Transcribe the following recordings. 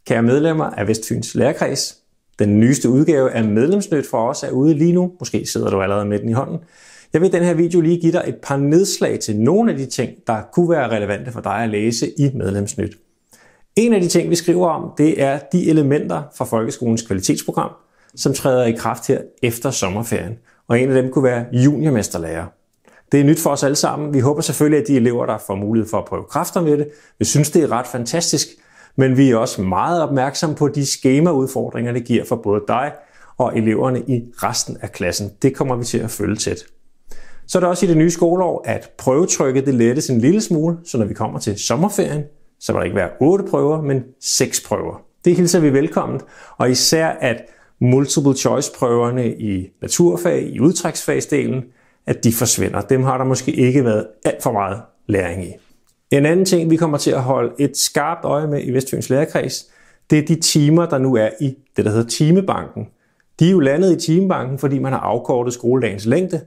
Kære medlemmer af Vestfyns Lærerkreds, den nyeste udgave af Medlemsnyt for os er ude lige nu. Måske sidder du allerede med den i hånden. Jeg vil i den her video lige give dig et par nedslag til nogle af de ting, der kunne være relevante for dig at læse i Medlemsnyt. En af de ting, vi skriver om, det er de elementer fra folkeskolens kvalitetsprogram, som træder i kraft her efter sommerferien. Og en af dem kunne være juniormesterlærer. Det er nyt for os alle sammen. Vi håber selvfølgelig, at de elever, der får mulighed for at prøve kræfter med det, vil synes, det er ret fantastisk. Men vi er også meget opmærksomme på de skemaudfordringer, det giver for både dig og eleverne i resten af klassen. Det kommer vi til at følge tæt. Så er der også i det nye skoleår, at prøvetrykket det lettes en lille smule, så når vi kommer til sommerferien, så vil der ikke være 8 prøver, men 6 prøver. Det hilser vi velkommen, og især at multiple choice prøverne i naturfag, i udtræksfagsdelen, at de forsvinder. Dem har der måske ikke været alt for meget læring i. En anden ting, vi kommer til at holde et skarpt øje med i Vestfyns Lærerkreds, det er de timer, der nu er i det, der hedder timebanken. De er jo landet i timebanken, fordi man har afkortet skoledagens længde,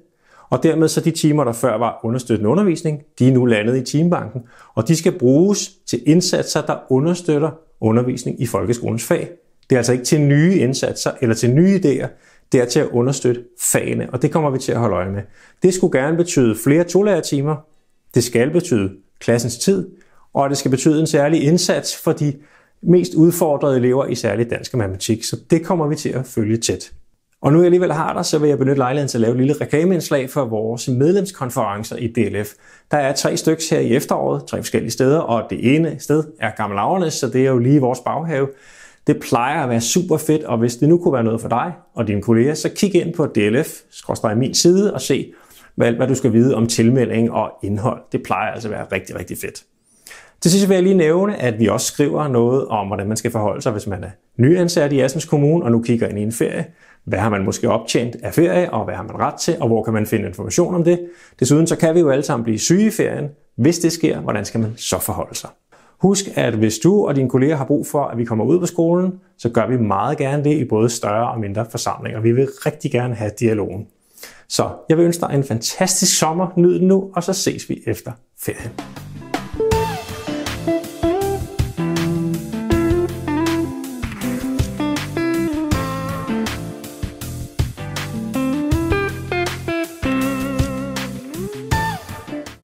og dermed så de timer, der før var understøttende undervisning, de er nu landet i timebanken, og de skal bruges til indsatser, der understøtter undervisning i folkeskolens fag. Det er altså ikke til nye indsatser eller til nye idéer, det er til at understøtte fagene, og det kommer vi til at holde øje med. Det skulle gerne betyde flere tolærertimer, det skal betyde klassens tid, og det skal betyde en særlig indsats for de mest udfordrede elever i særligt dansk og matematik, så det kommer vi til at følge tæt. Og nu jeg alligevel har dig, så vil jeg benytte lejligheden til at lave et lille reklameindslag for vores medlemskonferencer i DLF. Der er 3 stykker her i efteråret, 3 forskellige steder, og det ene sted er Gammel Agernes, så det er jo lige i vores baghave. Det plejer at være super fedt, og hvis det nu kunne være noget for dig og dine kolleger, så kig ind på DLF-min side og se, hvad du skal vide om tilmelding og indhold. Det plejer altså at være rigtig, rigtig fedt. Til sidst vil jeg lige nævne, at vi også skriver noget om, hvordan man skal forholde sig, hvis man er nyansat i Assens Kommune og nu kigger ind i en ferie. Hvad har man måske optjent af ferie, og hvad har man ret til, og hvor kan man finde information om det? Desuden så kan vi jo alle sammen blive syge i ferien. Hvis det sker, hvordan skal man så forholde sig? Husk, at hvis du og dine kolleger har brug for, at vi kommer ud på skolen, så gør vi meget gerne det i både større og mindre forsamlinger. Vi vil rigtig gerne have dialogen. Så jeg vil ønske dig en fantastisk sommer. Nyd den nu, og så ses vi efter ferien.